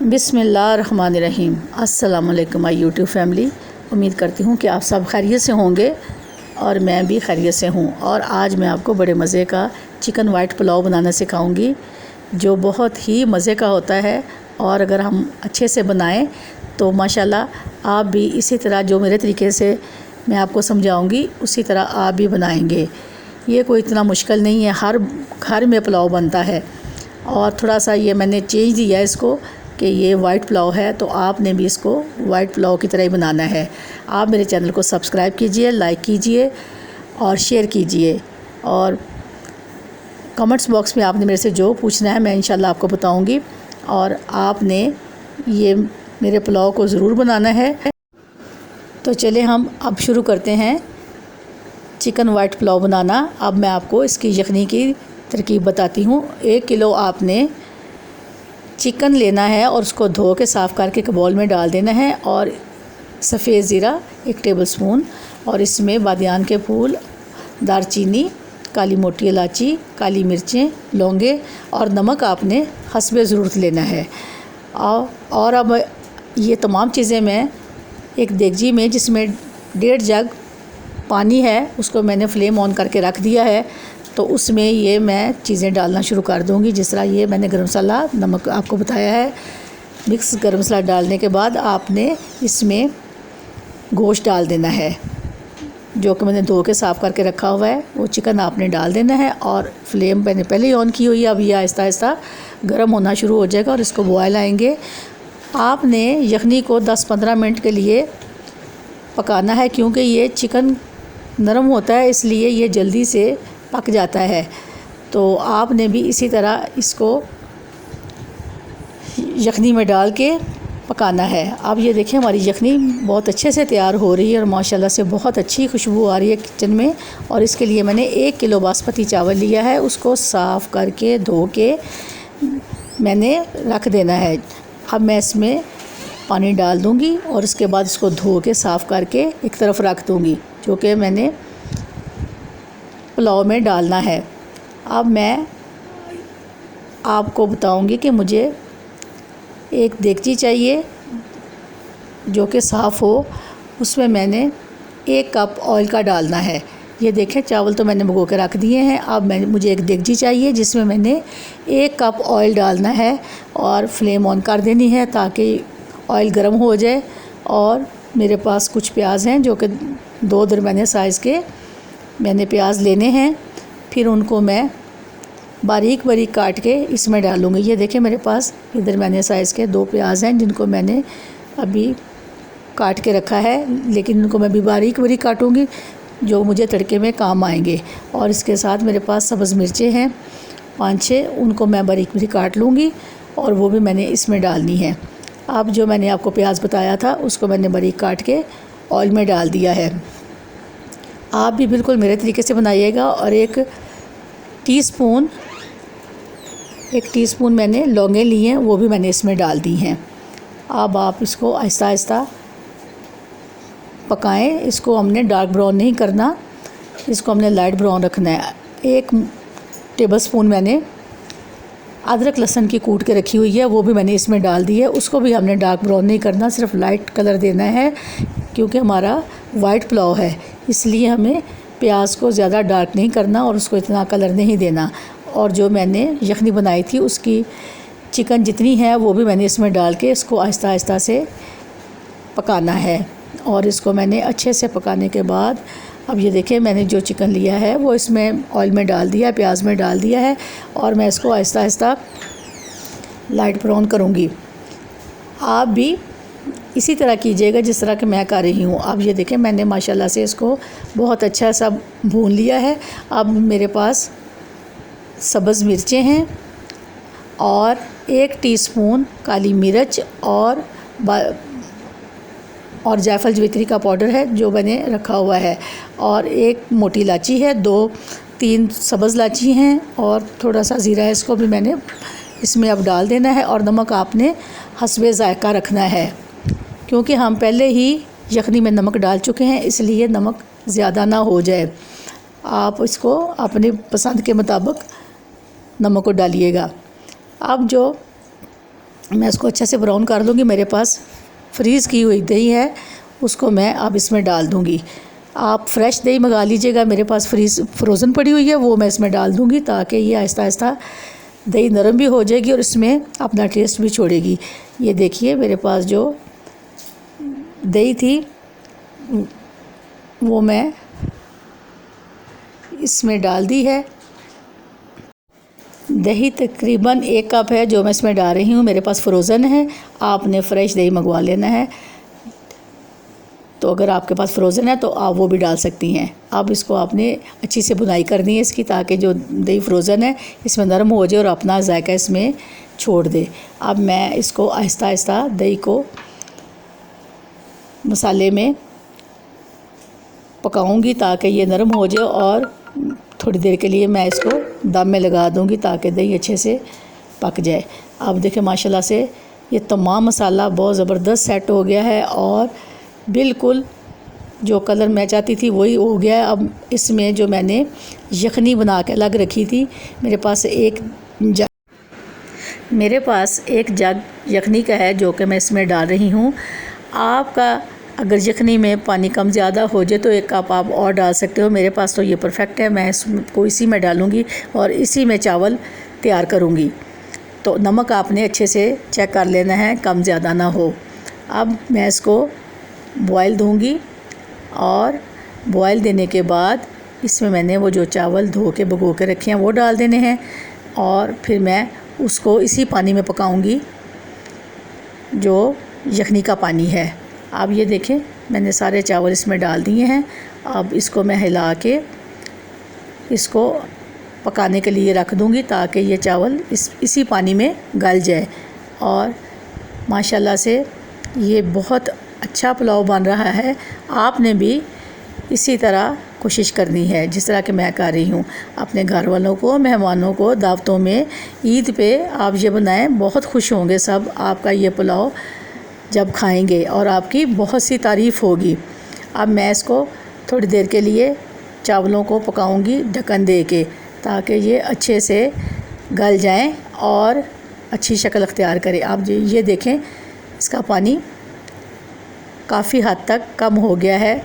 बिस्मिल्लाहिर्रहमानिर्रहीम। अस्सलाम वालेकुम माय यूट्यूब फैमिली। उम्मीद करती हूँ कि आप सब खैरियत से होंगे और मैं भी खैरियत से हूँ। और आज मैं आपको बड़े मज़े का चिकन वाइट पुलाव बनाना सिखाऊंगी जो बहुत ही मज़े का होता है। और अगर हम अच्छे से बनाएं तो माशाल्लाह आप भी इसी तरह जो मेरे तरीके से मैं आपको समझाऊंगी उसी तरह आप भी बनाएंगे। ये कोई इतना मुश्किल नहीं है, हर घर में पुलाव बनता है। और थोड़ा सा ये मैंने चेंज दिया है इसको कि ये वाइट पुलाव है, तो आपने भी इसको वाइट पुलाव की तरह ही बनाना है। आप मेरे चैनल को सब्सक्राइब कीजिए, लाइक कीजिए और शेयर कीजिए। और कमेंट्स बॉक्स में आपने मेरे से जो पूछना है मैं इंशाल्लाह आपको बताऊंगी। और आपने ये मेरे पुलाव को ज़रूर बनाना है। तो चले हम अब शुरू करते हैं चिकन वाइट पुलाव बनाना। अब मैं आपको इसकी यखनी की तरकीब बताती हूँ। 1 किलो आपने चिकन लेना है और उसको धो के साफ़ करके एक बाउल में डाल देना है। और सफ़ेद ज़ीरा 1 टेबलस्पून, और इसमें बादियान के फूल, दालचीनी, काली मोटी इलायची, काली मिर्चें, लौंगे और नमक आपने हस्बे ज़रूरत लेना है। और अब ये तमाम चीज़ें मैं एक देगची में, जिसमें 1.5 जग पानी है, उसको मैंने फ्लेम ऑन करके रख दिया है। तो उसमें ये मैं चीज़ें डालना शुरू कर दूँगी। जिस तरह ये मैंने गरम मसाला, नमक आपको बताया है। मिक्स गरम मसाला डालने के बाद आपने इसमें गोश्त डाल देना है जो कि मैंने धो के साफ़ करके रखा हुआ है। वो चिकन आपने डाल देना है और फ्लेम मैंने पहले ही ऑन की हुई है। अब ये आहिस्ता आहिस्ता गर्म होना शुरू हो जाएगा और इसको बॉयल आएंगे। आपने यखनी को 10-15 मिनट के लिए पकाना है, क्योंकि ये चिकन नरम होता है, इसलिए ये जल्दी से पक जाता है। तो आपने भी इसी तरह इसको यखनी में डाल के पकाना है। अब ये देखें हमारी यखनी बहुत अच्छे से तैयार हो रही है और माशाल्लाह से बहुत अच्छी खुशबू आ रही है किचन में। और इसके लिए मैंने 1 किलो बासमती चावल लिया है, उसको साफ़ करके धो के मैंने रख देना है। अब मैं इसमें पानी डाल दूँगी और उसके बाद इसको धो के साफ़ करके एक तरफ रख दूँगी, जो कि मैंने पुलाव में डालना है। अब मैं आपको बताऊंगी कि मुझे एक देगची चाहिए जो कि साफ़ हो। उसमें मैंने 1 कप ऑयल का डालना है। ये देखें चावल तो मैंने भिगो के रख दिए हैं। अब मुझे एक देगची चाहिए जिसमें मैंने 1 कप ऑयल डालना है और फ्लेम ऑन कर देनी है ताकि ऑयल गर्म हो जाए। और मेरे पास कुछ प्याज हैं जो कि 2 दरमियाने साइज़ के मैंने प्याज लेने हैं। फिर उनको मैं बारीक बारीक काट के इसमें डालूँगी। ये देखें मेरे पास इधर मैंने साइज़ के 2 प्याज हैं जिनको मैंने अभी काट के रखा है, लेकिन उनको मैं भी बारीक बारीक काटूँगी जो मुझे तड़के में काम आएंगे। और इसके साथ मेरे पास सब्ज़ मिर्चें हैं 5-6, उनको मैं बारीक बारीक काट लूँगी और वो भी मैंने इसमें डालनी है। अब जो मैंने आपको प्याज बताया था उसको मैंने बारीक काट के ऑयल में डाल दिया है। आप भी बिल्कुल मेरे तरीके से बनाइएगा। और 1 टीस्पून मैंने लौंगे ली हैं, वो भी मैंने इसमें डाल दी हैं। अब आप इसको आहिस्ता आहिस्ता पकाएं। इसको हमने डार्क ब्राउन नहीं करना, इसको हमने लाइट ब्राउन रखना है। 1 टेबलस्पून मैंने अदरक लहसुन की कूट के रखी हुई है, वो भी मैंने इसमें डाल दी है। उसको भी हमने डार्क ब्राउन नहीं करना, सिर्फ लाइट कलर देना है, क्योंकि हमारा वाइट पुलाव है, इसलिए हमें प्याज को ज़्यादा डार्क नहीं करना और उसको इतना कलर नहीं देना। और जो मैंने यखनी बनाई थी उसकी चिकन जितनी है वो भी मैंने इसमें डाल के इसको आहिस्ता आहिस्ता से पकाना है। और इसको मैंने अच्छे से पकाने के बाद अब ये देखें मैंने जो चिकन लिया है वो इसमें ऑयल में डाल दिया है, प्याज में डाल दिया है और मैं इसको आहिस्ता आहिस्ता लाइट ब्राउन करूँगी। आप भी इसी तरह कीजिएगा जिस तरह कि मैं कर रही हूँ। अब ये देखें मैंने माशाल्लाह से इसको बहुत अच्छा सा भून लिया है। अब मेरे पास सब्ज़ मिर्चें हैं और 1 टीस्पून काली मिर्च और जायफल जवित्री का पाउडर है जो मैंने रखा हुआ है। और 1 मोटी इलायची है, 2-3 सब्ज़ इलायची हैं और थोड़ा सा ज़ीरा है, इसको भी मैंने इसमें अब डाल देना है। और नमक आपने हस्बे ज़ायक़ा रखना है, क्योंकि हम पहले ही यखनी में नमक डाल चुके हैं, इसलिए नमक ज़्यादा ना हो जाए। आप इसको अपनी पसंद के मुताबिक नमक को डालिएगा। अब जो मैं इसको अच्छे से ब्राउन कर लूँगी। मेरे पास फ्रीज़ की हुई दही है, उसको मैं अब इसमें डाल दूँगी। आप फ्रेश दही मंगा लीजिएगा, मेरे पास फ्रोज़न पड़ी हुई है, वो मैं इसमें डाल दूँगी ताकि ये आहिस्ता आहिस्ता दही नरम भी हो जाएगी और इसमें अपना टेस्ट भी छोड़ेगी। ये देखिए मेरे पास जो दही थी वो मैं इसमें डाल दी है। दही तकरीबन 1 कप है जो मैं इसमें डाल रही हूँ। मेरे पास फ्रोज़न है, आपने फ़्रेश दही मंगवा लेना है। तो अगर आपके पास फ्रोज़न है तो आप वो भी डाल सकती हैं। अब इसको आपने अच्छी से बुनाई करनी है इसकी, ताकि जो दही फ्रोज़न है इसमें नरम हो जाए और अपना जायका इसमें छोड़ दे। अब मैं इसको आहिस्ता आहिस्ता दही को मसाले में पकाऊंगी ताकि ये नरम हो जाए और थोड़ी देर के लिए मैं इसको दम में लगा दूंगी ताकि दही अच्छे से पक जाए। अब देखिए माशाल्लाह से ये तमाम मसाला बहुत ज़बरदस्त सेट हो गया है और बिल्कुल जो कलर मैं चाहती थी वही हो गया है। अब इसमें जो मैंने यखनी बना के अलग रखी थी, मेरे पास एक जग यखनी का है जो कि मैं इसमें डाल रही हूँ। आपका अगर यखनी में पानी कम ज़्यादा हो जाए तो 1 कप आप और डाल सकते हो। मेरे पास तो ये परफेक्ट है, मैं इसको इसी में डालूँगी और इसी में चावल तैयार करूँगी। तो नमक आपने अच्छे से चेक कर लेना है, कम ज़्यादा ना हो। अब मैं इसको बॉयल दूँगी और बॉयल देने के बाद इसमें मैंने वो जो चावल धो के भिगो के रखे हैं वो डाल देने हैं और फिर मैं उसको इसी पानी में पकाऊँगी जो यखनी का पानी है। अब ये देखें मैंने सारे चावल इसमें डाल दिए हैं। अब इसको मैं हिला के इसको पकाने के लिए रख दूँगी ताकि ये चावल इसी पानी में गल जाए। और माशाल्लाह से ये बहुत अच्छा पुलाव बन रहा है। आपने भी इसी तरह कोशिश करनी है जिस तरह कि मैं कर रही हूँ। अपने घर वालों को, मेहमानों को दावतों में, ईद पे आप ये बनाएं, बहुत खुश होंगे सब आपका ये पुलाव जब खाएंगे और आपकी बहुत सी तारीफ़ होगी। अब मैं इसको थोड़ी देर के लिए चावलों को पकाऊंगी ढक्कन दे के ताकि ये अच्छे से गल जाएं और अच्छी शक्ल अख्तियार करें। आप ये देखें इसका पानी काफ़ी हद तक कम हो गया है,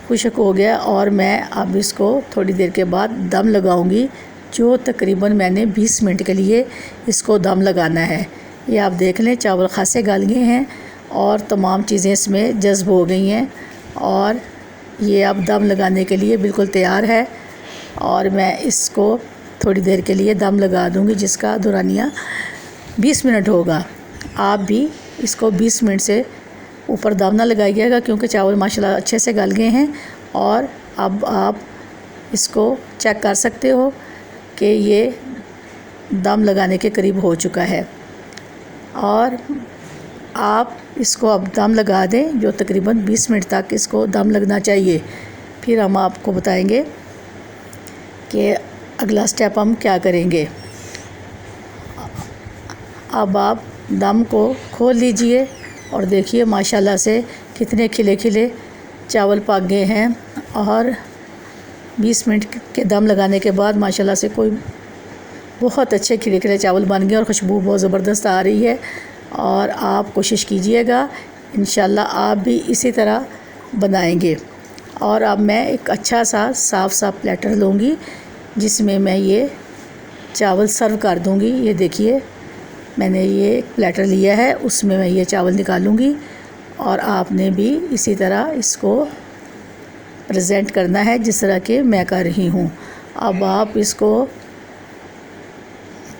खुश्क हो गया और मैं अब इसको थोड़ी देर के बाद दम लगाऊंगी जो तकरीबन मैंने 20 मिनट के लिए इसको दम लगाना है। ये आप देख लें चावल खासे गल गए हैं और तमाम चीज़ें इसमें जज़्ब हो गई हैं और ये अब दम लगाने के लिए बिल्कुल तैयार है। और मैं इसको थोड़ी देर के लिए दम लगा दूंगी जिसका दौरानिया 20 मिनट होगा। आप भी इसको 20 मिनट से ऊपर दम ना लगाइएगा क्योंकि चावल माशाल्लाह अच्छे से गल गए हैं। और अब आप इसको चेक कर सकते हो कि ये दम लगाने के करीब हो चुका है और आप इसको अब दम लगा दें जो तकरीबन 20 मिनट तक इसको दम लगना चाहिए। फिर हम आपको बताएंगे कि अगला स्टेप हम क्या करेंगे। अब आप दम को खोल लीजिए और देखिए माशाल्लाह से कितने खिले खिले चावल पक गए हैं और 20 मिनट के दम लगाने के बाद माशाल्लाह से कोई बहुत अच्छे खिले खिले चावल बन गए और खुशबू बहुत ज़बरदस्त आ रही है। और आप कोशिश कीजिएगा, इंशाल्लाह आप भी इसी तरह बनाएंगे। और अब मैं एक अच्छा सा साफ़ प्लेटर लूँगी जिसमें मैं ये चावल सर्व कर दूँगी। ये देखिए मैंने ये एक प्लेटर लिया है, उसमें मैं ये चावल निकालूँगी और आपने भी इसी तरह इसको प्रेजेंट करना है जिस तरह के मैं कर रही हूँ। अब आप इसको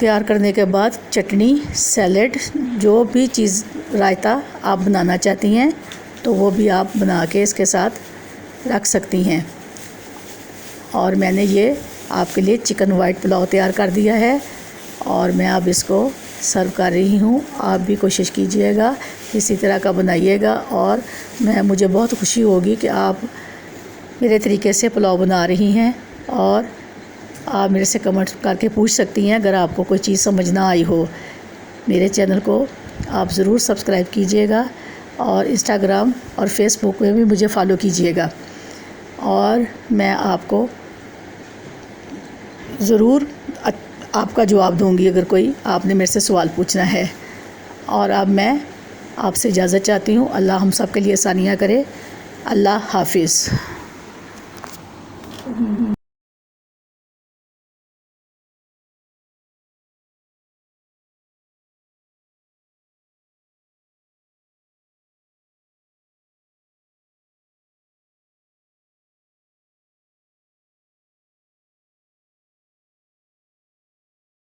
तैयार करने के बाद चटनी, सैलेड, जो भी चीज़ रायता आप बनाना चाहती हैं तो वो भी आप बना के इसके साथ रख सकती हैं। और मैंने ये आपके लिए चिकन वाइट पुलाव तैयार कर दिया है और मैं अब इसको सर्व कर रही हूँ। आप भी कोशिश कीजिएगा, इसी तरह का बनाइएगा और मुझे बहुत खुशी होगी कि आप मेरे तरीके से पुलाव बना रही हैं। और आप मेरे से कमेंट करके पूछ सकती हैं अगर आपको कोई चीज़ समझ ना आई हो। मेरे चैनल को आप ज़रूर सब्सक्राइब कीजिएगा और इंस्टाग्राम और फेसबुक में भी मुझे फ़ॉलो कीजिएगा। और मैं आपको ज़रूर आपका जवाब दूंगी अगर कोई आपने मेरे से सवाल पूछना है। और अब मैं आपसे इजाज़त चाहती हूँ। अल्लाह हम सब के लिए आसानियाँ करे। अल्लाह हाफिज़।